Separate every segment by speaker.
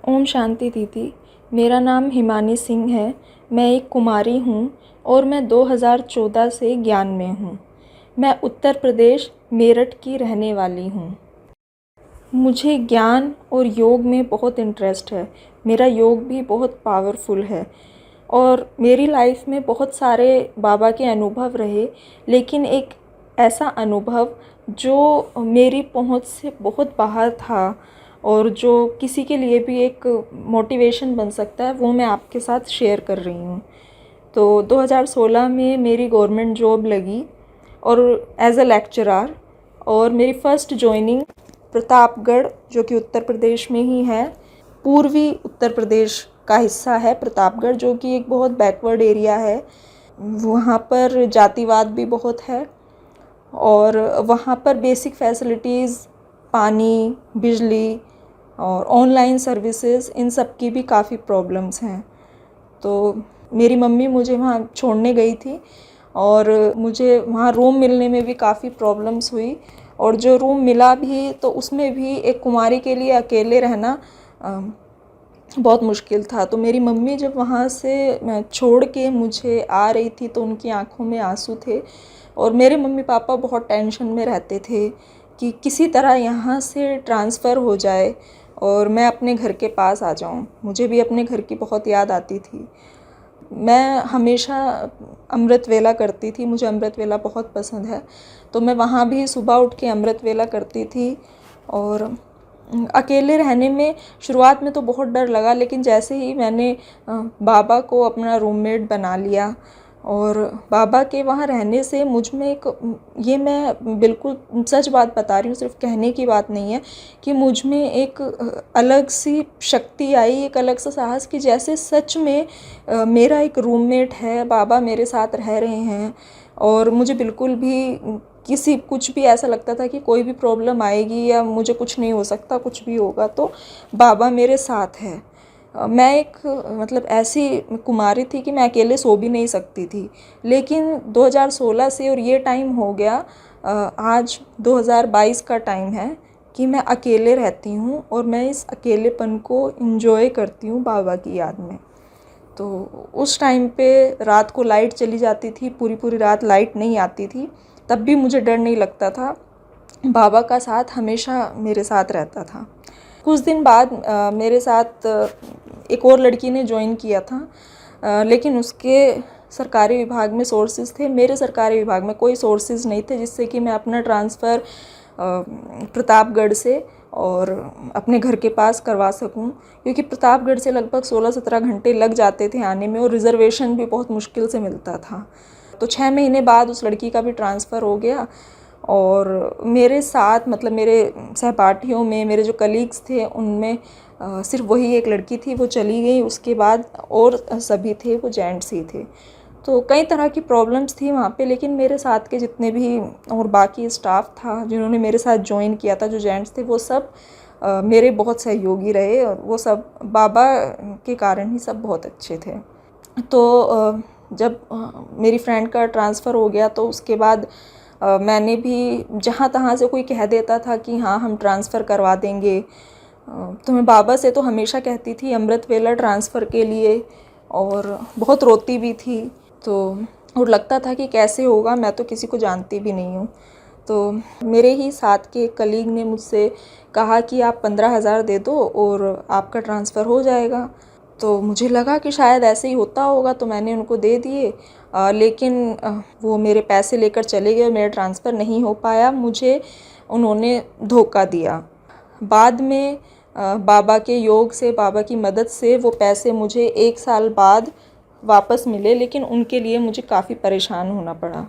Speaker 1: ओम शांति दीदी। मेरा नाम हिमानी सिंह है। मैं एक कुमारी हूँ और मैं 2014 से ज्ञान में हूँ। मैं उत्तर प्रदेश मेरठ की रहने वाली हूँ। मुझे ज्ञान और योग में बहुत इंटरेस्ट है। मेरा योग भी बहुत पावरफुल है और मेरी लाइफ में बहुत सारे बाबा के अनुभव रहे, लेकिन एक ऐसा अनुभव जो मेरी पहुँच से बहुत बाहर था और जो किसी के लिए भी एक मोटिवेशन बन सकता है, वो मैं आपके साथ शेयर कर रही हूँ। तो 2016 में मेरी गवर्नमेंट जॉब लगी और एज अ लेक्चरर, और मेरी फ़र्स्ट जॉइनिंग प्रतापगढ़, जो कि उत्तर प्रदेश में ही है, पूर्वी उत्तर प्रदेश का हिस्सा है प्रतापगढ़, जो कि एक बहुत बैकवर्ड एरिया है। वहाँ पर जातिवाद भी बहुत है और वहाँ पर बेसिक फैसिलिटीज़, पानी, बिजली और ऑनलाइन सर्विसेज, इन सब की भी काफ़ी प्रॉब्लम्स हैं। तो मेरी मम्मी मुझे वहाँ छोड़ने गई थी और मुझे वहाँ रूम मिलने में भी काफ़ी प्रॉब्लम्स हुई, और जो रूम मिला भी तो उसमें भी एक कुमारी के लिए अकेले रहना बहुत मुश्किल था। तो मेरी मम्मी जब वहाँ से छोड़ के मुझे आ रही थी तो उनकी आंखों में आंसू थे, और मेरे मम्मी पापा बहुत टेंशन में रहते थे कि किसी तरह यहाँ से ट्रांसफ़र हो जाए और मैं अपने घर के पास आ जाऊँ। मुझे भी अपने घर की बहुत याद आती थी। मैं हमेशा अमृत वेला करती थी, मुझे अमृत वेला बहुत पसंद है, तो मैं वहाँ भी सुबह उठ के अमृत वेला करती थी। और अकेले रहने में शुरुआत में तो बहुत डर लगा, लेकिन जैसे ही मैंने बाबा को अपना रूममेट बना लिया और बाबा के वहाँ रहने से मुझ में एक, ये मैं बिल्कुल सच बात बता रही हूँ, सिर्फ कहने की बात नहीं है, कि मुझ में एक अलग सी शक्ति आई, एक अलग सा साहस, कि जैसे सच में मेरा एक रूममेट है, बाबा मेरे साथ रह रहे हैं। और मुझे बिल्कुल भी कुछ भी ऐसा लगता था कि कोई भी प्रॉब्लम आएगी या मुझे कुछ नहीं हो सकता, कुछ भी होगा तो बाबा मेरे साथ है। मैं एक मतलब ऐसी कुमारी थी कि मैं अकेले सो भी नहीं सकती थी, लेकिन 2016 से, और ये टाइम हो गया आज 2022 का टाइम है, कि मैं अकेले रहती हूँ और मैं इस अकेलेपन को एंजॉय करती हूँ बाबा की याद में। तो उस टाइम पे रात को लाइट चली जाती थी, पूरी पूरी रात लाइट नहीं आती थी, तब भी मुझे डर नहीं लगता था। बाबा का साथ हमेशा मेरे साथ रहता था। कुछ दिन बाद मेरे साथ एक और लड़की ने ज्वाइन किया था, लेकिन उसके सरकारी विभाग में सोर्सेज थे, मेरे सरकारी विभाग में कोई सोर्सेज नहीं थे जिससे कि मैं अपना ट्रांसफ़र प्रतापगढ़ से और अपने घर के पास करवा सकूं, क्योंकि प्रतापगढ़ से लगभग 16-17 घंटे लग जाते थे आने में और रिज़र्वेशन भी बहुत मुश्किल से मिलता था। तो 6 महीने बाद उस लड़की का भी ट्रांसफ़र हो गया, और मेरे साथ मतलब मेरे सहपाठियों में मेरे जो कलीग्स थे उनमें सिर्फ वही एक लड़की थी, वो चली गई। उसके बाद और सभी थे वो जेंट्स ही थे। तो कई तरह की प्रॉब्लम्स थी वहाँ पे, लेकिन मेरे साथ के जितने भी और बाकी स्टाफ था जिन्होंने मेरे साथ ज्वाइन किया था, जो जेंट्स थे, वो सब मेरे बहुत सहयोगी रहे, और वो सब बाबा के कारण ही सब बहुत अच्छे थे। तो जब मेरी फ्रेंड का ट्रांसफ़र हो गया तो उसके बाद मैंने भी, जहाँ तहाँ से कोई कह देता था कि हाँ हम ट्रांसफ़र करवा देंगे, तो मैं बाबा से तो हमेशा कहती थी अमृत वेला ट्रांसफ़र के लिए, और बहुत रोती भी थी। तो और लगता था कि कैसे होगा, मैं तो किसी को जानती भी नहीं हूँ। तो मेरे ही साथ के एक कलीग ने मुझसे कहा कि आप 15,000 दे दो और आपका ट्रांसफ़र हो जाएगा। तो मुझे लगा कि शायद ऐसे ही होता होगा, तो मैंने उनको दे दिए, लेकिन वो मेरे पैसे लेकर चले गए, मेरा ट्रांसफ़र नहीं हो पाया, मुझे उन्होंने धोखा दिया। बाद में बाबा के योग से, बाबा की मदद से वो पैसे मुझे 1 साल बाद वापस मिले, लेकिन उनके लिए मुझे काफ़ी परेशान होना पड़ा।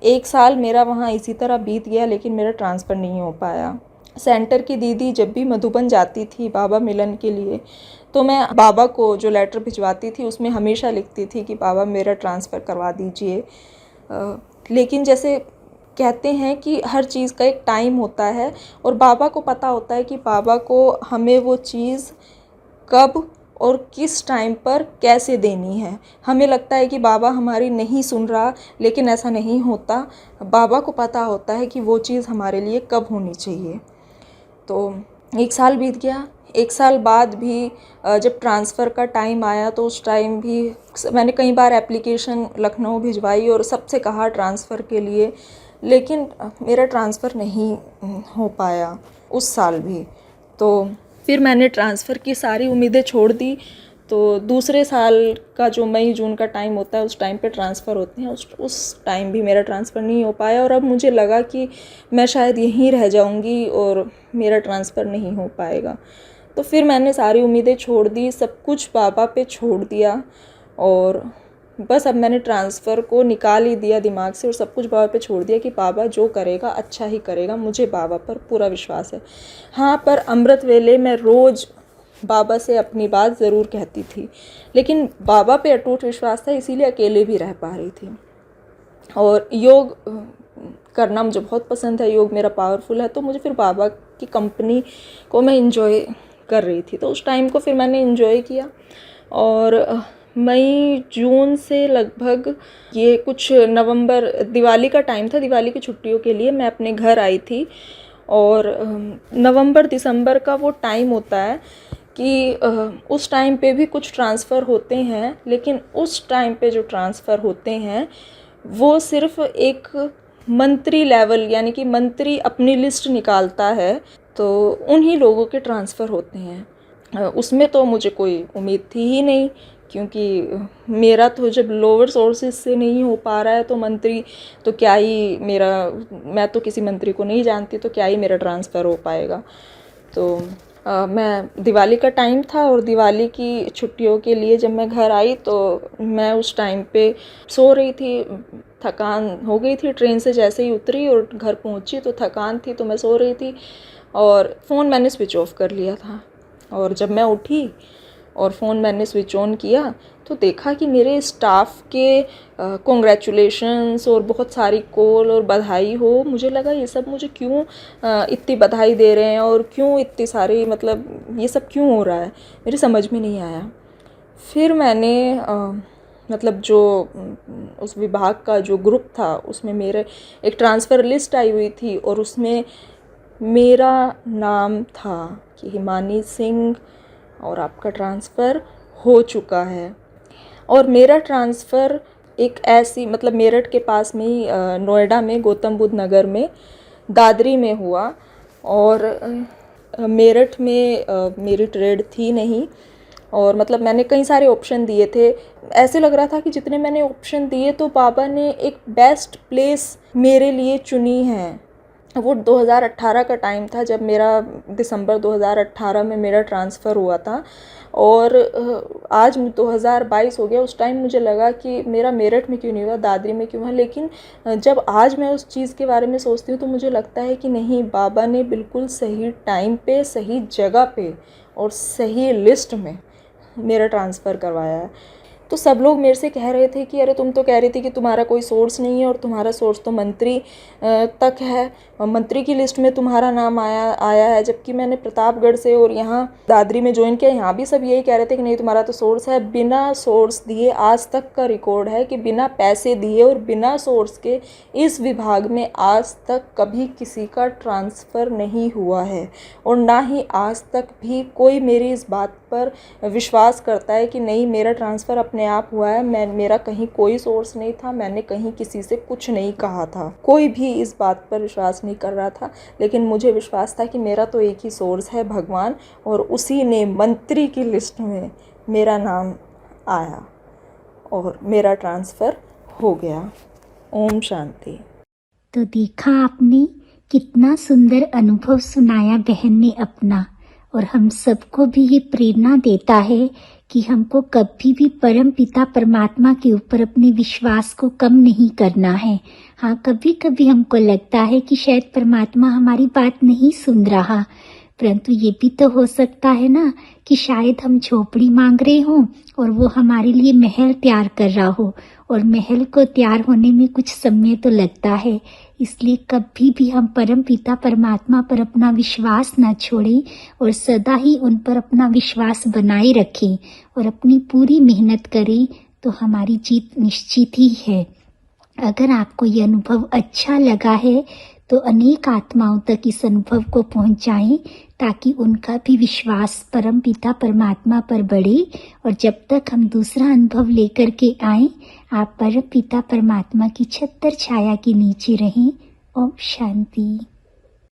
Speaker 1: 1 साल मेरा वहाँ इसी तरह बीत गया, लेकिन मेरा ट्रांसफ़र नहीं हो पाया। सेंटर की दीदी जब भी मधुबन जाती थी बाबा मिलन के लिए, तो मैं बाबा को जो लेटर भिजवाती थी उसमें हमेशा लिखती थी कि बाबा मेरा ट्रांसफ़र करवा दीजिए। लेकिन जैसे कहते हैं कि हर चीज़ का एक टाइम होता है, और बाबा को पता होता है कि बाबा को हमें वो चीज़ कब और किस टाइम पर कैसे देनी है। हमें लगता है कि बाबा हमारी नहीं सुन रहा, लेकिन ऐसा नहीं होता। बाबा को पता होता है कि वो चीज़ हमारे लिए कब होनी चाहिए। तो 1 साल बीत गया, 1 साल बाद भी जब ट्रांसफ़र का टाइम आया तो उस टाइम भी मैंने कई बार एप्लीकेशन लखनऊ भिजवाई और सबसे कहा ट्रांसफ़र के लिए, लेकिन मेरा ट्रांसफ़र नहीं हो पाया उस साल भी। तो फिर मैंने ट्रांसफ़र की सारी उम्मीदें छोड़ दी। तो दूसरे साल का जो मई जून का टाइम होता है उस टाइम पे ट्रांसफ़र होते हैं, उस टाइम भी मेरा ट्रांसफ़र नहीं हो पाया और अब मुझे लगा कि मैं शायद यहीं रह जाऊंगी और मेरा ट्रांसफ़र नहीं हो पाएगा। तो फिर मैंने सारी उम्मीदें छोड़ दी, सब कुछ बाबा पे छोड़ दिया और बस अब मैंने ट्रांसफ़र को निकाल ही दिया दिमाग से और सब कुछ बाबा पे छोड़ दिया कि बाबा जो करेगा अच्छा ही करेगा, मुझे बाबा पर पूरा विश्वास है। हाँ, पर अमृत वेले मैं रोज़ बाबा से अपनी बात ज़रूर कहती थी, लेकिन बाबा पे अटूट विश्वास था, इसीलिए अकेले भी रह पा रही थी। और योग करना मुझे बहुत पसंद है, योग मेरा पावरफुल है, तो मुझे फिर बाबा की कंपनी को मैं इन्जॉय कर रही थी। तो उस टाइम को फिर मैंने इन्जॉय किया और मई जून से लगभग ये कुछ नवंबर, दिवाली का टाइम था, दिवाली की छुट्टियों के लिए मैं अपने घर आई थी। और नवंबर दिसंबर का वो टाइम होता है कि उस टाइम पे भी कुछ ट्रांसफ़र होते हैं, लेकिन उस टाइम पे जो ट्रांसफ़र होते हैं वो सिर्फ एक मंत्री लेवल, यानी कि मंत्री अपनी लिस्ट निकालता है तो उन्हीं लोगों के ट्रांसफ़र होते हैं। उसमें तो मुझे कोई उम्मीद थी ही नहीं, क्योंकि मेरा तो जब लोअर सोर्सेज से नहीं हो पा रहा है तो मंत्री तो क्या ही मेरा, मैं तो किसी मंत्री को नहीं जानती, तो क्या ही मेरा ट्रांसफ़र हो पाएगा। तो मैं दिवाली का टाइम था और दिवाली की छुट्टियों के लिए जब मैं घर आई तो मैं उस टाइम पे सो रही थी, थकान हो गई थी, ट्रेन से जैसे ही उतरी और घर पहुंची तो थकान थी, तो मैं सो रही थी और फ़ोन मैंने स्विच ऑफ कर लिया था। और जब मैं उठी और फ़ोन मैंने स्विच ऑन किया तो देखा कि मेरे स्टाफ के कॉन्ग्रेचुलेशंस और बहुत सारी कॉल और बधाई हो। मुझे लगा ये सब मुझे क्यों इतनी बधाई दे रहे हैं और क्यों इतनी सारी, मतलब ये सब क्यों हो रहा है, मेरी समझ में नहीं आया। फिर मैंने मतलब जो उस विभाग का जो ग्रुप था उसमें मेरे एक ट्रांसफ़र लिस्ट आई हुई थी और उसमें मेरा नाम था कि हिमानी सिंह और आपका ट्रांसफ़र हो चुका है। और मेरा ट्रांसफ़र एक ऐसी, मतलब मेरठ के पास में ही नोएडा में गौतम बुद्ध नगर में दादरी में हुआ। और मेरठ में मेरी ट्रेड थी नहीं, और मतलब मैंने कई सारे ऑप्शन दिए थे, ऐसे लग रहा था कि जितने मैंने ऑप्शन दिए तो बाबा ने एक बेस्ट प्लेस मेरे लिए चुनी है। वो 2018 का टाइम था जब मेरा, दिसंबर 2018 में मेरा ट्रांसफ़र हुआ था और आज 2022 हो गया। उस टाइम मुझे लगा कि मेरा मेरठ में क्यों नहीं हुआ, दादरी में क्यों हुआ, लेकिन जब आज मैं उस चीज़ के बारे में सोचती हूँ तो मुझे लगता है कि नहीं, बाबा ने बिल्कुल सही टाइम पे, सही जगह पे और सही लिस्ट में मेरा ट्रांसफ़र करवाया है। तो सब लोग मेरे से कह रहे थे कि अरे तुम तो कह रही थी कि तुम्हारा कोई सोर्स नहीं है और तुम्हारा सोर्स तो मंत्री तक है, मंत्री की लिस्ट में तुम्हारा नाम आया है, जबकि मैंने प्रतापगढ़ से और यहाँ दादरी में ज्वाइन किया, यहाँ भी सब यही कह रहे थे कि नहीं तुम्हारा तो सोर्स है। बिना सोर्स दिए, आज तक का रिकॉर्ड है कि बिना पैसे दिए और बिना सोर्स के इस विभाग में आज तक कभी किसी का ट्रांसफ़र नहीं हुआ है और ना ही आज तक भी कोई मेरी इस बात पर विश्वास करता है कि नहीं मेरा ट्रांसफ़र अपने आप हुआ है। मेरा कहीं कोई सोर्स नहीं था, मैंने कहीं किसी से कुछ नहीं कहा था, कोई भी इस बात पर विश्वास नहीं कर रहा था, लेकिन मुझे विश्वास था कि मेरा तो एक ही सोर्स है, भगवान, और उसी ने मंत्री की लिस्ट में मेरा नाम आया और मेरा ट्रांसफ़र हो गया। ओम शांति।
Speaker 2: तो देखा आपने, कितना सुंदर अनुभव सुनाया बहन ने अपना, और हम सबको भी ये प्रेरणा देता है कि हमको कभी भी परम पिता परमात्मा के ऊपर अपने विश्वास को कम नहीं करना है। हाँ, कभी कभी हमको लगता है कि शायद परमात्मा हमारी बात नहीं सुन रहा, परंतु ये भी तो हो सकता है ना कि शायद हम झोपड़ी मांग रहे हों और वो हमारे लिए महल तैयार कर रहा हो, और महल को तैयार होने में कुछ समय तो लगता है। इसलिए कभी भी हम परम पिता परमात्मा पर अपना विश्वास न छोड़ें और सदा ही उन पर अपना विश्वास बनाए रखें और अपनी पूरी मेहनत करें, तो हमारी जीत निश्चित ही है। अगर आपको ये अनुभव अच्छा लगा है तो अनेक आत्माओं तक इस अनुभव को पहुंचाएं, ताकि उनका भी विश्वास परम पिता परमात्मा पर बढ़े। और जब तक हम दूसरा अनुभव लेकर के आए, आप परम पिता परमात्मा की छत्र छाया के नीचे रहें। ओम शांति।